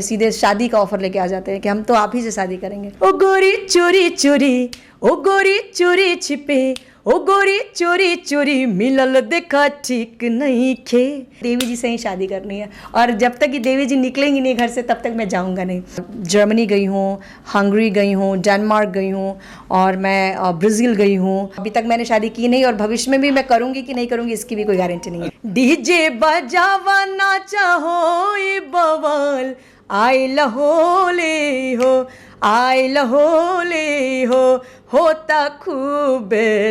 सीधे शादी का ऑफर लेके आ जाते हैं कि हम तो आप ही से शादी करेंगे। ओ गोरी चोरी चोरी, ओ गोरी चोरी छिपे, ओ गोरी चोरी चोरी मिलल देखा ठीक नहीं खे। देवी जी से ही शादी करनी है और जब तक कि देवी जी निकलेंगी नहीं घर से तब तक मैं जाऊंगा नहीं। जर्मनी गई हूँ, हंगरी गई हूँ, डेनमार्क गई हूँ और मैं ब्राज़ील गई हूँ। अभी तक मैंने शादी की नहीं और भविष्य में भी मैं करूँगी कि नहीं करूँगी इसकी भी कोई गारंटी नहीं है। डीजे बजावा नाचा हो ये बवाल, आई लहोले हो, आई लहोले हो, होता खूब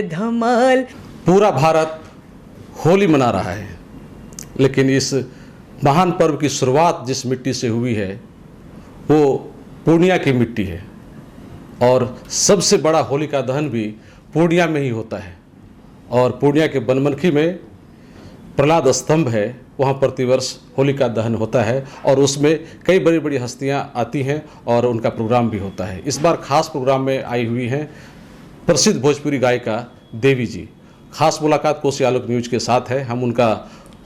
धमाल। पूरा भारत होली मना रहा है, लेकिन इस महान पर्व की शुरुआत जिस मिट्टी से हुई है वो पूर्णिया की मिट्टी है और सबसे बड़ा होलिका दहन भी पूर्णिया में ही होता है। और पूर्णिया के बनमनखी में प्रहलाद स्तंभ है, वहाँ प्रतिवर्ष होलिका दहन होता है और उसमें कई बड़ी बड़ी हस्तियाँ आती हैं और उनका प्रोग्राम भी होता है। इस बार खास प्रोग्राम में आई हुई हैं प्रसिद्ध भोजपुरी गायिका देवी जी। खास मुलाकात कोसी आलोक न्यूज के साथ है। हम उनका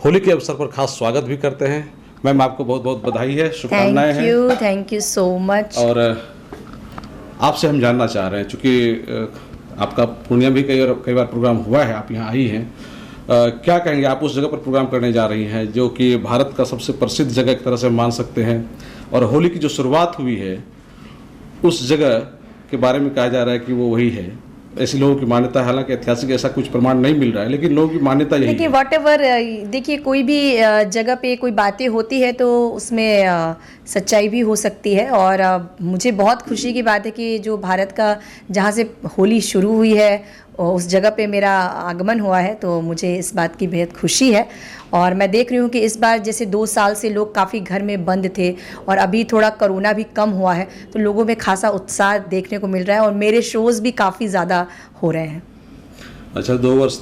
होली के अवसर पर खास स्वागत भी करते हैं। मैम, आपको बहुत बहुत बधाई है, शुभकामनाएं हैं। Thank you so much. और आपसे हम जानना चाह रहे हैं, चूँकि आपका पूर्णिया भी कई बार प्रोग्राम हुआ है, आप यहाँ आई हैं, क्या कहेंगे आप उस जगह पर प्रोग्राम करने जा रही हैं जो कि भारत का सबसे प्रसिद्ध जगह एक तरह से मान सकते हैं, और होली की जो शुरुआत हुई है उस जगह के बारे में कहा जा रहा है कि वो वही है। ऐसे लोगों की मान्यता है, हालांकि ऐतिहासिक ऐसा कुछ प्रमाण नहीं मिल रहा है, लेकिन लोगों की मान्यता यही है। देखिए वॉट एवर, देखिए कोई भी जगह पे कोई बातें होती है तो उसमें सच्चाई भी हो सकती है। और मुझे बहुत खुशी की बात है कि जो भारत का जहाँ से होली शुरू हुई है उस जगह पे मेरा आगमन हुआ है, तो मुझे इस बात की बेहद खुशी है। और मैं देख रही हूँ कि इस बार जैसे 2 साल से लोग काफ़ी घर में बंद थे और अभी थोड़ा कोरोना भी कम हुआ है, तो लोगों में खासा उत्साह देखने को मिल रहा है और मेरे शोज़ भी काफ़ी ज़्यादा हो रहे हैं। अच्छा, 2 वर्ष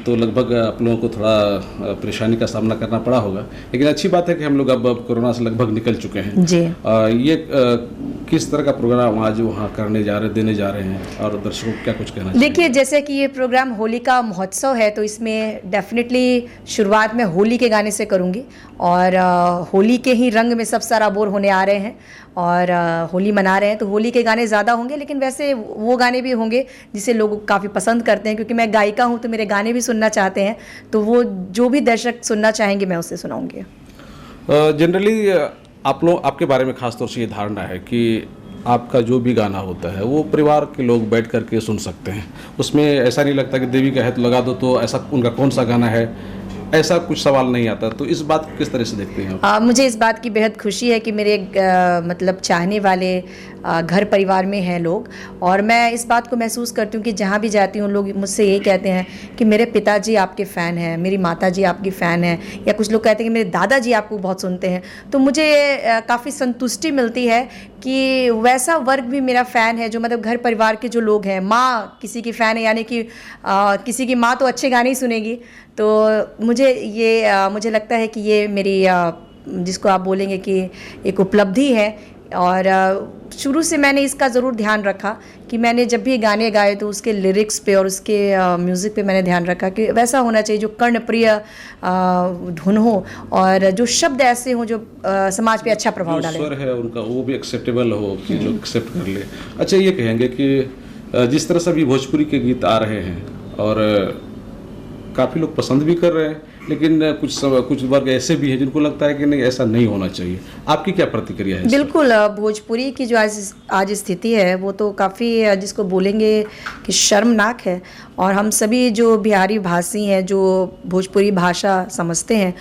तो लगभग आप लोगों को थोड़ा परेशानी का सामना करना पड़ा होगा, लेकिन अच्छी बात है कि हम लोग अब कोरोना से लगभग निकल चुके हैं जी। ये किस तरह का प्रोग्राम आज वहाँ करने जा रहे, देने जा रहे हैं, और दर्शकों को क्या कुछ कहना चाहिए? देखिए, जैसे कि ये प्रोग्राम होली का महोत्सव है तो इसमें डेफिनेटली शुरुआत में होली के गाने से करूँगी और होली के ही रंग में सब सराबोर होने आ रहे हैं और होली मना रहे हैं तो होली के गाने ज़्यादा होंगे, लेकिन वैसे वो गाने भी होंगे जिसे लोग काफ़ी पसंद करते हैं, क्योंकि मैं गायिका हूँ तो मेरे गाने भी सुनना चाहते हैं, तो वो जो भी दर्शक सुनना चाहेंगे मैं उसे सुनाऊंगी। जनरली आपके बारे में खास तौर से ये धारणा है कि आपका जो भी गाना होता है वो परिवार के लोग बैठ करके सुन सकते हैं, उसमें ऐसा नहीं लगता कि देवी का है तो लगा दो, तो ऐसा उनका कौन सा गाना है, ऐसा कुछ सवाल नहीं आता। तो इस बात को किस तरह से देखते हैं आप? मुझे इस बात की बेहद खुशी है कि मेरे मतलब चाहने वाले घर परिवार में हैं लोग, और मैं इस बात को महसूस करती हूँ कि जहाँ भी जाती हूँ लोग मुझसे यही कहते हैं कि मेरे पिताजी आपके फ़ैन हैं, मेरी माताजी आपकी फ़ैन हैं, या कुछ लोग कहते हैं कि मेरे दादाजी आपको बहुत सुनते हैं। तो मुझे काफ़ी संतुष्टि मिलती है कि वैसा वर्ग भी मेरा फ़ैन है जो मतलब घर परिवार के जो लोग हैं। माँ किसी की फ़ैन है, यानी कि किसी की माँ तो अच्छे गाने ही सुनेगी, तो मुझे लगता है कि ये मेरी जिसको आप बोलेंगे कि एक उपलब्धि है। और शुरू से मैंने इसका ज़रूर ध्यान रखा कि मैंने जब भी गाने गाए तो उसके लिरिक्स पे और उसके म्यूज़िक पे मैंने ध्यान रखा कि वैसा होना चाहिए जो कर्णप्रिय धुन हो और जो शब्द ऐसे हों जो समाज पे अच्छा प्रभाव डाले। स्वर है उनका वो भी एक्सेप्टेबल हो कि लोग एक्सेप्ट कर ले। अच्छा, ये कहेंगे कि जिस तरह से अभी भोजपुरी के गीत आ रहे हैं और काफ़ी लोग पसंद भी कर रहे हैं, लेकिन कुछ वर्ग ऐसे भी हैं जिनको लगता है कि नहीं, ऐसा नहीं होना चाहिए। आपकी क्या प्रतिक्रिया है? बिल्कुल, भोजपुरी की जो आज स्थिति है वो तो काफ़ी जिसको बोलेंगे कि शर्मनाक है, और हम सभी जो बिहारी भाषी हैं जो भोजपुरी भाषा समझते हैं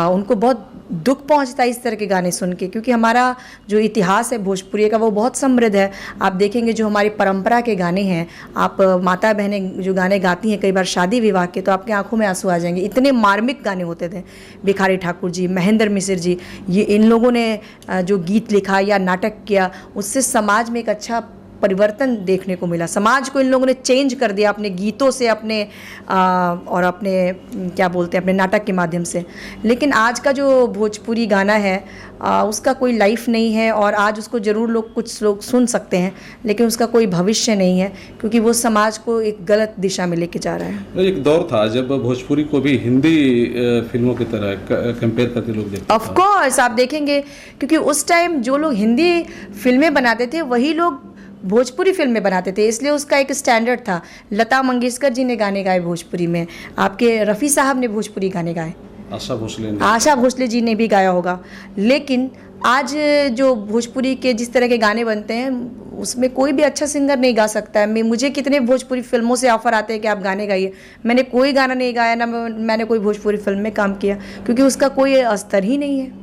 उनको बहुत दुख पहुंचता है इस तरह के गाने सुन के, क्योंकि हमारा जो इतिहास है भोजपुरी का वो बहुत समृद्ध है। आप देखेंगे जो हमारी परंपरा के गाने हैं, आप माता बहनें जो गाने गाती हैं कई बार शादी विवाह के, तो आपके आंखों में आंसू आ जाएंगे, इतने मार्मिक गाने होते थे। भिखारी ठाकुर जी, महेंद्र मिश्र जी, ये इन लोगों ने जो गीत लिखा या नाटक किया उससे समाज में एक अच्छा परिवर्तन देखने को मिला। समाज को इन लोगों ने चेंज कर दिया अपने गीतों से, अपने और अपने क्या बोलते हैं, अपने नाटक के माध्यम से। लेकिन आज का जो भोजपुरी गाना है उसका कोई लाइफ नहीं है, और आज उसको ज़रूर कुछ लोग सुन सकते हैं, लेकिन उसका कोई भविष्य नहीं है, क्योंकि वो समाज को एक गलत दिशा में लेके जा रहा है। एक दौर था जब भोजपुरी को भी हिंदी फिल्मों की तरह कंपेयर करके लोग देखते थे। ऑफ कोर्स आप देखेंगे, क्योंकि उस टाइम जो लोग हिंदी फिल्में बनाते थे वही लोग भोजपुरी फिल्में बनाते थे, इसलिए उसका एक स्टैंडर्ड था। लता मंगेशकर जी ने गाने गाए भोजपुरी में, आपके रफ़ी साहब ने भोजपुरी गाने गाए, आशा भोसले जी ने भी गाया होगा। लेकिन आज जो भोजपुरी के जिस तरह के गाने बनते हैं उसमें कोई भी अच्छा सिंगर नहीं गा सकता है। मुझे कितने भोजपुरी फिल्मों से ऑफ़र आते हैं कि आप गाने गाइए, मैंने कोई गाना नहीं गाया, ना मैंने कोई भोजपुरी फिल्म में काम किया, क्योंकि उसका कोई स्तर ही नहीं है।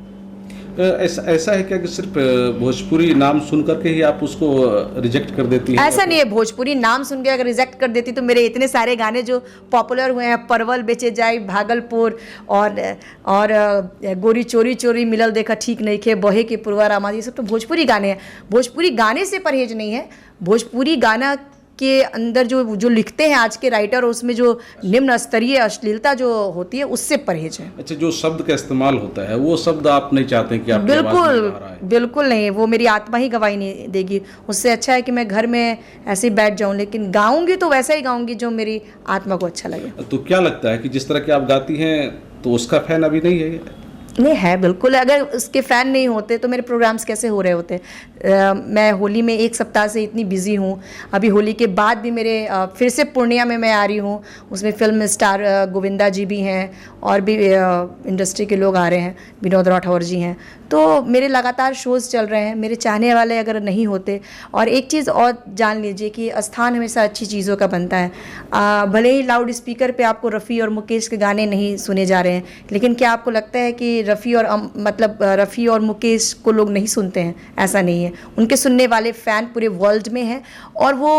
ऐसा है क्या कि सिर्फ भोजपुरी नाम सुन करके ही आप उसको रिजेक्ट कर देती हैं? ऐसा नहीं है, भोजपुरी नाम सुन के अगर रिजेक्ट कर देती तो मेरे इतने सारे गाने जो पॉपुलर हुए हैं, परवल बेचे जाए, भागलपुर, और गोरी चोरी चोरी मिलल देखा ठीक नहीं खे, बहे के पुरवा रामा, ये सब तो भोजपुरी गाने हैं। भोजपुरी गाने से परहेज नहीं है, भोजपुरी गाना के अंदर जो लिखते हैं आज के राइटर, उसमें जो निम्न स्तरीय अश्लीलता जो होती है उससे परहेज है। अच्छा, जो शब्द का इस्तेमाल होता है वो शब्द आप नहीं चाहते कि आपकी आवाज़ में आ रहा है? बिल्कुल नहीं, वो मेरी आत्मा ही गवाही नहीं देगी। उससे अच्छा है कि मैं घर में ऐसे ही बैठ जाऊं, लेकिन गाऊंगी तो वैसा ही गाऊंगी जो मेरी आत्मा को अच्छा लगे। तो क्या लगता है कि जिस तरह की आप गाती हैं तो उसका फैन अभी नहीं है? नहीं है, बिल्कुल। अगर उसके फ़ैन नहीं होते तो मेरे प्रोग्राम्स कैसे हो रहे होते। मैं होली में एक सप्ताह से इतनी बिज़ी हूँ, अभी होली के बाद भी मेरे फिर से पूर्णिया में मैं आ रही हूँ, उसमें फिल्म स्टार गोविंदा जी भी हैं और भी इंडस्ट्री के लोग आ रहे हैं, विनोद राठौर जी हैं, तो मेरे लगातार शोज़ चल रहे हैं। मेरे चाहने वाले अगर नहीं होते, और एक चीज़ और जान लीजिए कि स्थान हमेशा अच्छी चीज़ों का बनता है। भले ही लाउड स्पीकर पे आपको रफ़ी और मुकेश के गाने नहीं सुने जा रहे हैं, लेकिन क्या आपको लगता है कि रफ़ी और मुकेश को लोग नहीं सुनते हैं? ऐसा नहीं है, उनके सुनने वाले फ़ैन पूरे वर्ल्ड में हैं, और वो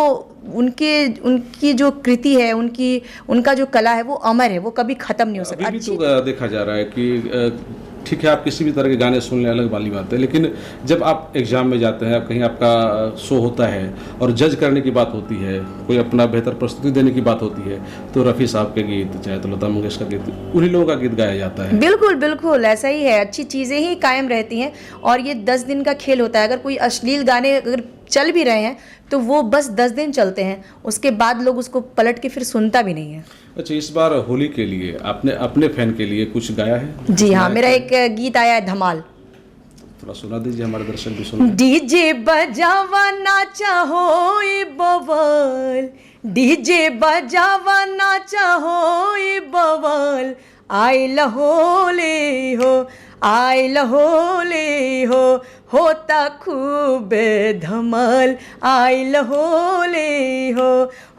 उनकी जो कृति है, उनका जो कला है वो अमर है, वो कभी ख़त्म नहीं हो सकता। अभी भी तो देखा जा रहा है कि ठीक है, आप किसी भी तरह के गाने सुन लें, अलग वाली बात है, लेकिन जब आप एग्ज़ाम में जाते हैं, कहीं आपका शो होता है और जज करने की बात होती है, कोई अपना बेहतर प्रस्तुति देने की बात होती है, तो रफ़ी साहब के गीत, चाहे तो लता मंगेशकर का गीत, उन्हीं लोगों का गीत गाया जाता है। बिल्कुल बिल्कुल ऐसा ही है, अच्छी चीज़ें ही कायम रहती हैं, और ये 10 दिन का खेल होता है। अगर कोई अश्लील गाने अगर चल भी रहे हैं तो वो बस 10 दिन चलते हैं, उसके बाद लोग उसको पलट के फिर सुनता भी नहीं है। अच्छा, इस बार होली के लिए आपने अपने फैन के लिए कुछ गाया है? जी हाँ, मेरा एक गीत आया है, धमाल, थोड़ा सुना दीजिए, हमारे दर्शक भी सुन। डीजे बजावा नाचा हो बवाल, डीजे बजावा नाचा हो बवाल, आइल होले हो, आइल होले हो, होता खूब धमाल, आइल होले हो,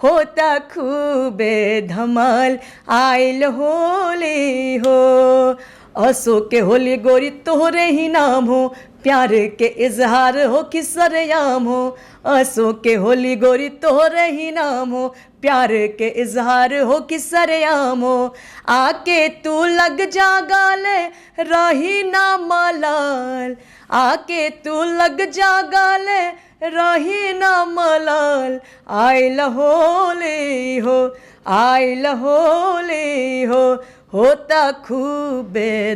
होता खूब धमाल, आइल होले हो। असो के होली गोरी तोहरे ही नाम हो, प्यार के इजहार हो कि सरेआम हो। असो के होली गोरी तोहरे ही नाम हो, प्यार के इजहार हो कि सरेआम हो। आके तू लग जा गाले रही ना मलाल, आके तू लग जा गाले रही ना मलाल, आइल होले हो, आइल होले हो, होता खूब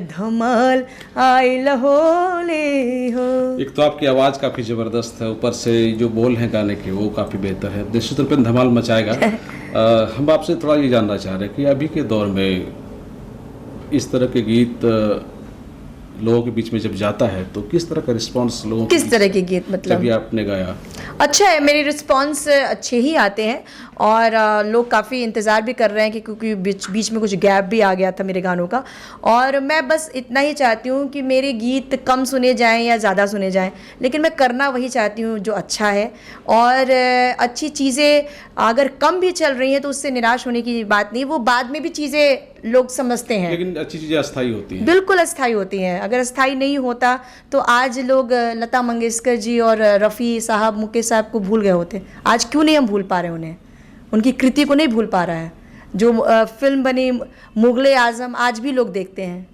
धमाल, आइल होले हो। एक तो आपकी आवाज़ काफ़ी ज़बरदस्त है, ऊपर से जो बोल हैं गाने के वो काफ़ी बेहतर है, निश्चित रूप से धमाल मचाएगा। हम आपसे थोड़ा ये जानना चाह रहे हैं कि अभी के दौर में इस तरह के गीत लोगों के बीच में जब जाता है तो किस तरह का रिस्पांस लोगों किस तरह के गीत, मतलब जब आपने गाया? अच्छा है, मेरे रिस्पांस अच्छे ही आते हैं, और लोग काफ़ी इंतज़ार भी कर रहे हैं, कि क्योंकि बीच में कुछ गैप भी आ गया था मेरे गानों का। और मैं बस इतना ही चाहती हूँ कि मेरे गीत कम सुने जाएं या ज़्यादा सुने जाएं, लेकिन मैं करना वही चाहती हूँ जो अच्छा है। और अच्छी चीज़ें अगर कम भी चल रही हैं तो उससे निराश होने की बात नहीं, वो बाद में भी चीज़ें लोग समझते हैं। लेकिन अच्छी चीज़ें अस्थायी होती हैं। बिल्कुल अस्थायी होती हैं। अगर अस्थायी नहीं होता तो आज लोग लता मंगेशकर जी और रफ़ी साहब, मुकेश साहब को भूल गए होते। आज क्यों नहीं हम भूल पा रहे उन्हें, उनकी कृति को नहीं भूल पा रहा है। जो फिल्म बनी मुगले आज़म, आज भी लोग देखते हैं।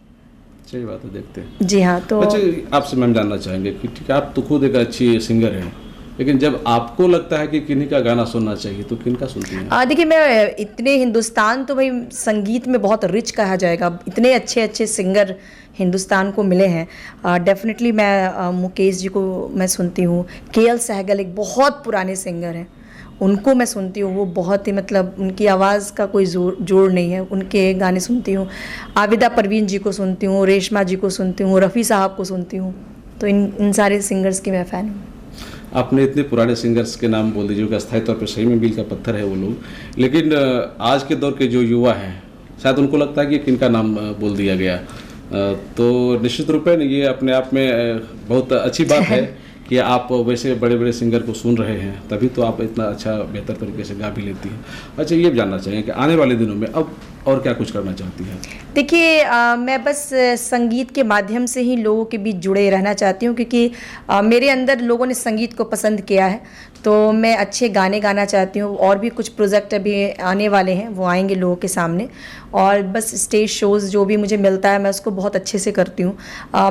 सही बात है, देखते हैं। जी हाँ। तो अच्छा, आपसे मैम जानना चाहेंगे कि ठीक है, आप तो खुद एक अच्छी सिंगर हैं, लेकिन जब आपको लगता है कि किन्हीं का गाना सुनना चाहिए तो किन का सुनती हैं? देखिए, मैं इतने हिंदुस्तान तो भाई संगीत में बहुत रिच कहा जाएगा, इतने अच्छे अच्छे सिंगर हिंदुस्तान को मिले हैं। डेफिनेटली मैं मुकेश जी को मैं सुनती हूँ। केएल सहगल एक बहुत पुराने सिंगर हैं, उनको मैं सुनती हूँ। वो बहुत ही मतलब उनकी आवाज़ का कोई जोड़ नहीं है, उनके गाने सुनती हूँ। आबिदा परवीन जी को सुनती हूँ, रेशमा जी को सुनती हूँ, रफ़ी साहब को सुनती हूँ। तो इन सारे सिंगर्स की मैं फ़ैन हूँ। आपने इतने पुराने सिंगर्स के नाम बोल दीजिए कि अस्थायी तौर पे सही में मील का पत्थर है वो लोग, लेकिन आज के दौर के जो युवा हैं शायद उनको लगता है कि किनका नाम बोल दिया गया। तो निश्चित रूप से ये अपने आप में बहुत अच्छी बात है कि आप वैसे बड़े बड़े सिंगर को सुन रहे हैं, तभी तो आप इतना अच्छा बेहतर तरीके से गा भी लेती हैं। अच्छा, ये भी जानना चाहिए कि आने वाले दिनों में अब और क्या कुछ करना चाहती हैं? देखिए, मैं बस संगीत के माध्यम से ही लोगों के बीच जुड़े रहना चाहती हूँ, क्योंकि मेरे अंदर लोगों ने संगीत को पसंद किया है, तो मैं अच्छे गाने गाना चाहती हूँ। और भी कुछ प्रोजेक्ट अभी आने वाले हैं, वो आएंगे लोगों के सामने। और बस स्टेज शोज़ जो भी मुझे मिलता है मैं उसको बहुत अच्छे से करती हूँ।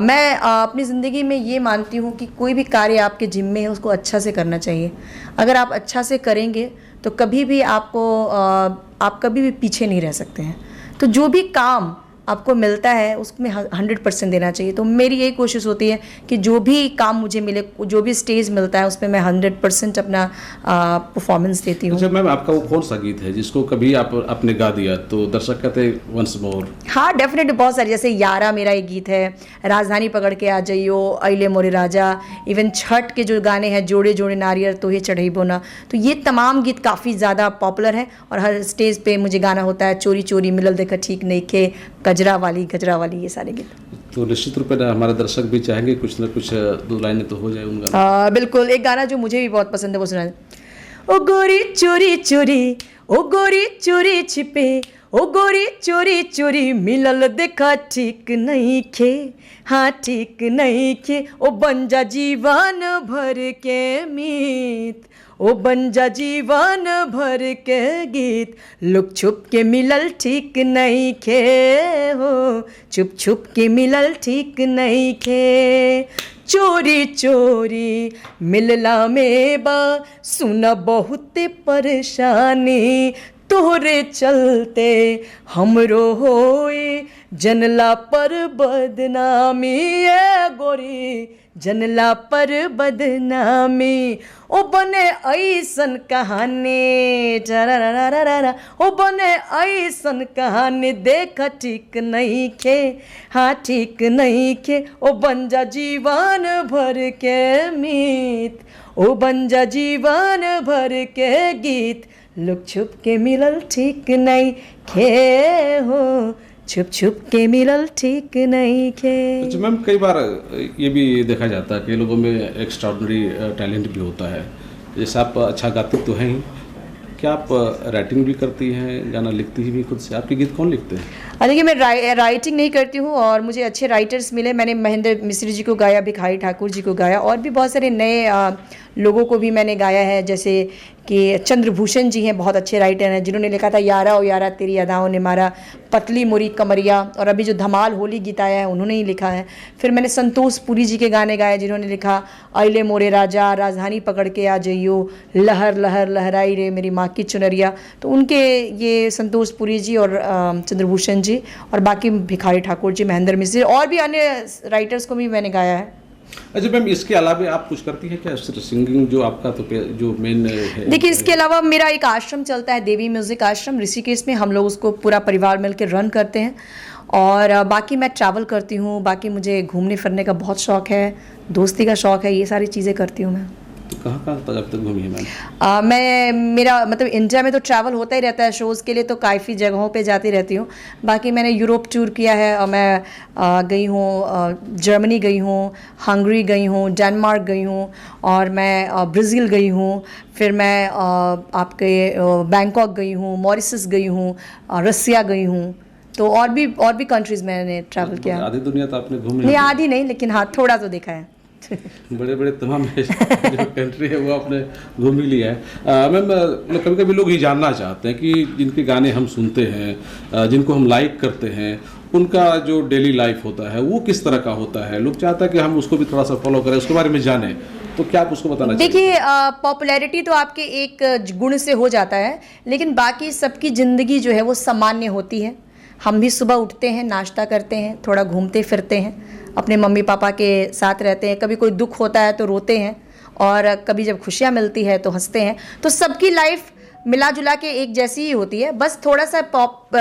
मैं अपनी ज़िंदगी में ये मानती हूँ कि कोई भी कार्य आपके जिम्मे है उसको अच्छा से करना चाहिए। अगर आप अच्छा से करेंगे तो कभी भी आप कभी भी पीछे नहीं रह सकते हैं। तो जो भी काम आपको मिलता है उसमें 100% देना चाहिए। तो मेरी यही कोशिश होती है कि जो भी काम मुझे मिले, जो भी स्टेज मिलता है उसमें मैं 100% अपना परफॉर्मेंस देती हूँ। अच्छा मैम, आपका वो कौन सा गीत है जिसको कभी आपने गा दिया तो दर्शक कहते वंस मोर? हाँ, डेफिनेटली बहुत सारे, जैसे यारा मेरा एक गीत है, राजधानी पकड़ के आ जाइयो, अइले मोरे राजा, इवन छठ के जो गाने हैं, जोड़े जोड़े नारियर तो ये चढ़ई बोना, तो ये तमाम गीत काफ़ी ज़्यादा पॉपुलर हैं और हर स्टेज पे मुझे गाना होता है। चोरी चोरी मिलल देखा ठीक नहीं खे, गजरा वाली, ये सारे गीत। तो निश्चित रूप से हमारे दर्शक भी चाहेंगे कुछ ना कुछ दो लाइनें तो हो जाए उनका। बिल्कुल, एक गाना जो मुझे भी बहुत पसंद है वो सुना। ओ गोरी चोरी चोरी, ओ गोरी चोरी छिपे, ओ गोरी चोरी चोरी मिलल देखा ठीक नहीं खे, हाँ ठीक नहीं खे, ओ बन जा जीवन भर के मीत, ओ बन जा जीवन भर के गीत, लुक छुप के मिलल ठीक नहीं खे हो, छुप छुप के मिलल ठीक नहीं खे, चोरी चोरी मिलला में बा सुना बहुत परेशानी, तोहरे चलते हमरो होए जनला पर बदनामी, ए गोरी जनला पर बदनामी, ओ बने ऐसन कहानी, ओ बने ऐसन कहानी देखा ठीक नहीं खे, हाँ ठीक नहीं खे, ओ बन जा जीवन भर के मीत, ओ बन जा जीवन भर के गीत, लुक छुप के मिलल ठीक नहीं खे हो, छुप छुप के मिलल ठीक नहीं खे। अच्छा मैम, कई बार ये भी देखा जाता है कि लोगों में एक्स्ट्राऑर्डिनरी टैलेंट भी होता है। जैसे आप अच्छा गाती तो हैं ही, क्या आप राइटिंग भी करती हैं, गाना लिखती ही भी खुद से? आपके गीत कौन लिखते हैं? देखिए, मैं राइटिंग नहीं करती हूँ और मुझे अच्छे राइटर्स मिले। मैंने महेंद्र मिश्र जी को गाया, भिखारी ठाकुर जी को गाया, और भी बहुत सारे नए लोगों को भी मैंने गाया है। जैसे कि चंद्रभूषण जी हैं, बहुत अच्छे राइटर हैं, जिन्होंने लिखा था यारा ओ यारा तेरी अदाओं ने मारा, पतली मुरी कमरिया, और अभी जो धमाल होली गीत आया है उन्होंने ही लिखा है। फिर मैंने संतोष पुरी जी के गाने गाए, जिन्होंने लिखा अइले मोरे राजा, राजधानी पकड़ के आ जाइयो, लहर लहर लहराई रे मेरी माँ की चुनरिया। तो उनके ये संतोष पुरी जी और चंद्रभूषण जी, और बाकी भिखारी ठाकुर जी, महेंद्र मिश्र और भी अन्य राइटर्स को भी मैंने गाया है। अच्छा मैम, इसके अलावा आप कुछ करती हैं क्या सिंगिंग, जो आपका तो जो मेन है? देखिए, इसके अलावा मेरा एक आश्रम चलता है, देवी म्यूज़िक आश्रम ऋषिकेश में। हम लोग उसको पूरा परिवार मिलकर रन करते हैं। और बाकी मैं ट्रैवल करती हूँ, बाकी मुझे घूमने फिरने का बहुत शौक़ है, दोस्ती का शौक़ है, ये सारी चीज़ें करती हूँ मैं। तो कहाँ कहाँ तक घूमी है मैम? मेरा मतलब इंडिया में तो ट्रैवल होता ही रहता है शोज़ के लिए, तो काफ़ी जगहों पे जाती रहती हूँ। बाकी मैंने यूरोप टूर किया है, और मैं गई हूँ, जर्मनी गई हूँ, हंगरी गई हूँ, डेनमार्क गई हूँ, और मैं ब्राज़ील गई हूँ। फिर मैं आपके बैंकॉक गई हूँ, मॉरिशस गई हूँ, रसिया गई हूँ। तो और भी कंट्रीज़ मैंने ट्रैवल किया। आधी दुनिया तो आपने घूमी नहीं, आधी नहीं, लेकिन हाँ थोड़ा तो देखा है। बड़े बड़े तमाम जो कंट्री है वो आपने घूम ही लिया है। मैम, कभी कभी लोग ये जानना चाहते हैं कि जिनके गाने हम सुनते हैं, जिनको हम लाइक करते हैं, उनका जो डेली लाइफ होता है वो किस तरह का होता है। लोग चाहते हैं कि हम उसको भी थोड़ा सा फॉलो करें, उसके बारे में जानें। तो क्या आप उसको बताना चाहिए? देखिए, पॉपुलैरिटी तो आपके एक गुण से हो जाता है, लेकिन बाकी सबकी ज़िंदगी जो है वो सामान्य होती है। हम भी सुबह उठते हैं, नाश्ता करते हैं, थोड़ा घूमते फिरते हैं, अपने मम्मी पापा के साथ रहते हैं, कभी कोई दुख होता है तो रोते हैं, और कभी जब खुशियाँ मिलती है तो हंसते हैं। तो सबकी लाइफ मिला जुला के एक जैसी ही होती है। बस थोड़ा सा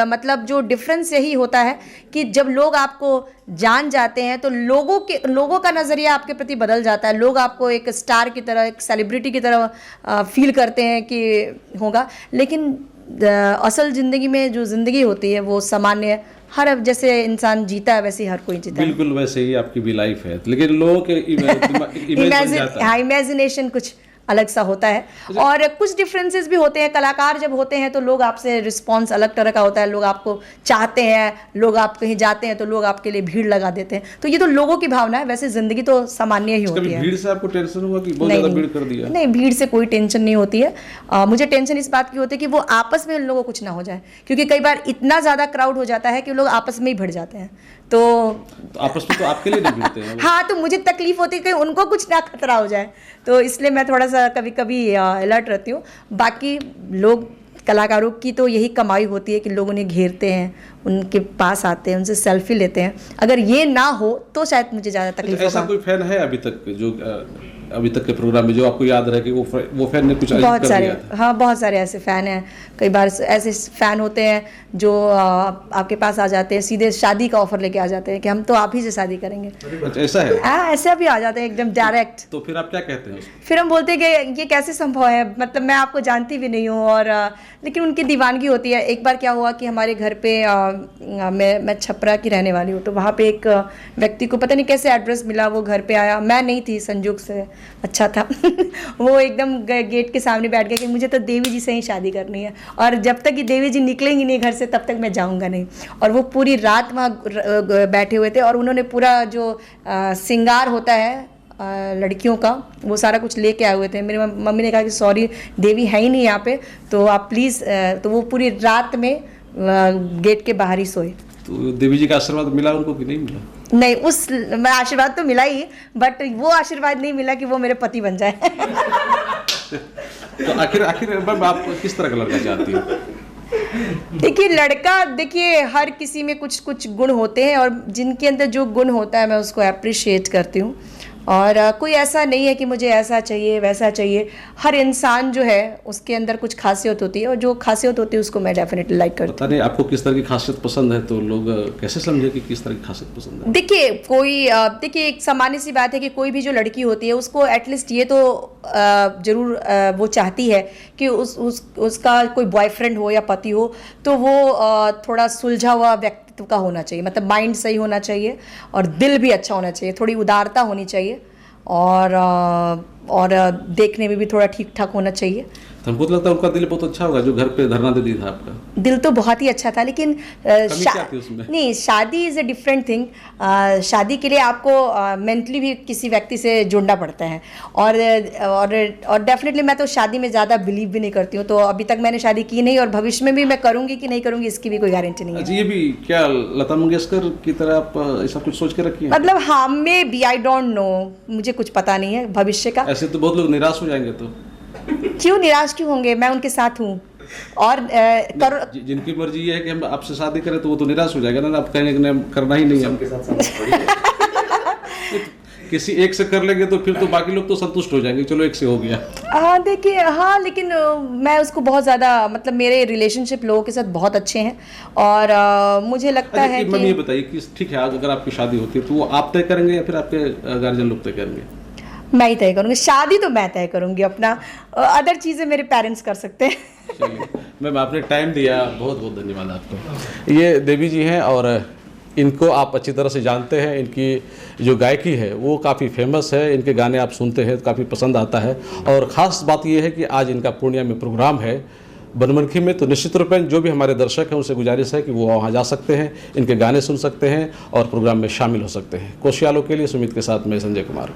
मतलब जो डिफरेंस यही होता है कि जब लोग आपको जान जाते हैं तो लोगों का नज़रिया आपके प्रति बदल जाता है। लोग आपको एक स्टार की तरह, एक सेलिब्रिटी की तरह फील करते हैं कि होगा, लेकिन असल ज़िंदगी में जो ज़िंदगी होती है वो सामान्य है। हर जैसे इंसान जीता है वैसे ही हर कोई जीता है। बिल्कुल वैसे ही आपकी भी लाइफ है, लेकिन लोगों के इमेज बन जाता है। इमेजिनेशन कुछ अलग सा होता है, और कुछ डिफरेंसेस भी होते हैं। कलाकार जब होते हैं तो लोग आपसे रिस्पॉन्स अलग तरह का होता है, लोग आपको चाहते हैं, लोग आप कहीं जाते हैं तो लोग आपके लिए भीड़ लगा देते हैं। तो ये तो लोगों की भावना है, वैसे जिंदगी तो सामान्य ही होती है। भीड़ से आपको टेंशन हुआ कि बहुत ज़्यादा भीड़ कर दिया? नहीं, भीड़ से कोई टेंशन नहीं होती है। मुझे टेंशन इस बात की होती है कि वो आपस में उन लोगों को कुछ ना हो जाए, क्योंकि कई बार इतना ज़्यादा क्राउड हो जाता है कि लोग आपस में ही भिड़ जाते हैं। तो आपस में तो आपके लिए नहीं भिड़ते हैं। हाँ, तो मुझे तकलीफ होती है कि उनको कुछ ना खतरा हो जाए, तो इसलिए मैं थोड़ा सा कभी कभी अलर्ट रहती हूँ। बाकी लोग, कलाकारों की तो यही कमाई होती है कि लोग उन्हें घेरते हैं, उनके पास आते हैं, उनसे सेल्फी लेते हैं। अगर ये ना हो तो शायद मुझे ज़्यादा तकलीफ होगा। ऐसा कोई फैन है अभी तक के प्रोग्राम में जो आपको याद रहे कि वो फैन ने कुछ अजीब बहुत कर सारे, दिया था? हाँ, बहुत सारे ऐसे फ़ैन हैं। कई बार ऐसे फ़ैन होते हैं जो आपके पास आ जाते हैं, सीधे शादी का ऑफर लेके आ जाते हैं कि हम तो आप ही से शादी करेंगे। अच्छा, ऐसा है? हाँ, ऐसे भी आ जाते हैं एकदम डायरेक्ट। तो फिर आप क्या कहते हैं उसको? फिर हम बोलते हैं कि ये कैसे संभव है, मतलब मैं आपको जानती भी नहीं हूँ, और लेकिन उनकी दीवानगी होती है। एक बार क्या हुआ कि हमारे घर पे मैं छपरा की रहने वाली हूँ, तो वहाँ पे एक व्यक्ति को पता नहीं कैसे एड्रेस मिला, वो घर पे आया, मैं नहीं थी, संयोग से अच्छा था वो एकदम गेट के सामने बैठ गया कि मुझे तो देवी जी से ही शादी करनी है, और जब तक ये देवी जी निकलेंगी नहीं घर से तब तक मैं जाऊँगा नहीं। और वो पूरी रात वहाँ बैठे हुए थे, और उन्होंने पूरा जो श्रृंगार होता है लड़कियों का, वो सारा कुछ लेके आए हुए थे। मेरी मम्मी ने कहा कि सॉरी, देवी है ही नहीं यहाँ पे, तो आप प्लीज़, तो वो पूरी रात में गेट के बाहर ही सोए। तो देवी जी का आशीर्वाद मिला उनको कि नहीं मिला? नहीं, मैं आशीर्वाद तो मिला ही, बट वो आशीर्वाद नहीं मिला कि वो मेरे पति बन जाए। तो आखिर मैम आप किस तरह का लड़का चाहती हो? देखिए, लड़का, देखिए हर किसी में कुछ कुछ गुण होते हैं, और जिनके अंदर जो गुण होता है मैं उसको अप्रिशिएट करती हूँ। और कोई ऐसा नहीं है कि मुझे ऐसा चाहिए वैसा चाहिए। हर इंसान जो है उसके अंदर कुछ खासियत होती है, और जो खासियत होती है उसको मैं डेफिनेटली लाइक करती हूँ। पता नहीं आपको किस तरह की खासियत पसंद है, तो लोग कैसे समझे कि किस तरह की खासियत पसंद है? देखिए, देखिए एक सामान्य सी बात है कि कोई भी जो लड़की होती है उसको एटलीस्ट ये तो ज़रूर वो चाहती है कि उसका कोई बॉयफ्रेंड हो या पति हो तो वो थोड़ा सुलझा हुआ व्यक्तित्व का होना चाहिए, मतलब माइंड सही होना चाहिए और दिल भी अच्छा होना चाहिए, थोड़ी उदारता होनी चाहिए, और देखने में भी थोड़ा ठीक ठाक होना चाहिए। तो हमको तो लगता है उनका दिल बहुत अच्छा होगा जो घर पे धरना दे दिया था आपका। दिल तो बहुत ही अच्छा था, लेकिन नहीं, शादी इज़ अ डिफरेंट थिंग। शादी के लिए आपको मेंटली भी किसी व्यक्ति से जुड़ना पड़ता है, और डेफिनेटली मैं तो शादी में ज़्यादा बिलीव भी नहीं करती हूँ। तो अभी तक मैंने शादी की नहीं, और भविष्य में भी मैं करूँगी कि नहीं करूँगी इसकी भी कोई गारंटी नहीं है। अच्छा, ये भी क्या लता मंगेशकर की तरह आप ऐसा कुछ सोच के रखी है? मतलब हाँ, में बी, आई डोंट नो, मुझे कुछ पता नहीं है भविष्य का। ऐसे तो बहुत लोग निराश हो जाएंगे। तो क्यों निराश क्यों होंगे, मैं उनके साथ हूँ। और जिनकी मर्जी ये है कि हम आपसे शादी करें तो वो तो निराश हो जाएगा ना, आप कहेंगे कि करना ही नहीं है हमके साथ। किसी एक से कर लेंगे तो फिर तो बाकी लोग तो संतुष्ट हो जाएंगे, चलो एक से हो गया। हाँ, देखिए, हाँ, लेकिन मैं उसको बहुत ज़्यादा, मतलब मेरे रिलेशनशिप लोगों के साथ बहुत अच्छे हैं, और मुझे लगता है कि मैम ये बताइए कि ठीक है, आज अगर आपकी शादी होती है तो वो आप तय करेंगे या फिर आपके गार्जियन लोग तय करेंगे? मैं ही तय करूँगी, शादी तो मैं तय करूँगी अपना, अदर चीज़ें मेरे पेरेंट्स कर सकते हैं। चलिए मैम, आपने टाइम दिया, बहुत बहुत धन्यवाद आपको। ये देवी जी हैं, और इनको आप अच्छी तरह से जानते हैं। इनकी जो गायकी है वो काफ़ी फेमस है, इनके गाने आप सुनते हैं तो काफ़ी पसंद आता है। और ख़ास बात ये है कि आज इनका पूर्णिया में प्रोग्राम है बनमनखी में, तो निश्चित रूप में जो भी हमारे दर्शक हैं उनसे गुजारिश है कि वो वहाँ जा सकते हैं, इनके गाने सुन सकते हैं और प्रोग्राम में शामिल हो सकते हैं। कोशियालों के लिए सुमित के साथ मैं संजय कुमार।